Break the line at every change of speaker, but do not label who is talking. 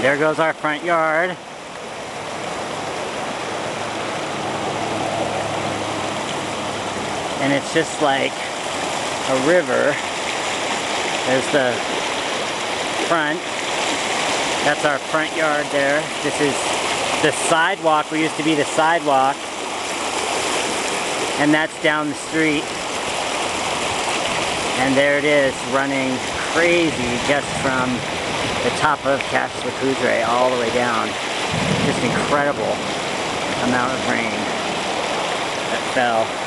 There goes our front yard. And it's just like a river. There's the front. That's our front yard there. This is the sidewalk. We used to be the sidewalk. And that's down the street. And there it is, running crazy just from the top of Cache-la-Poudre all the way down. Just incredible amount of rain that fell.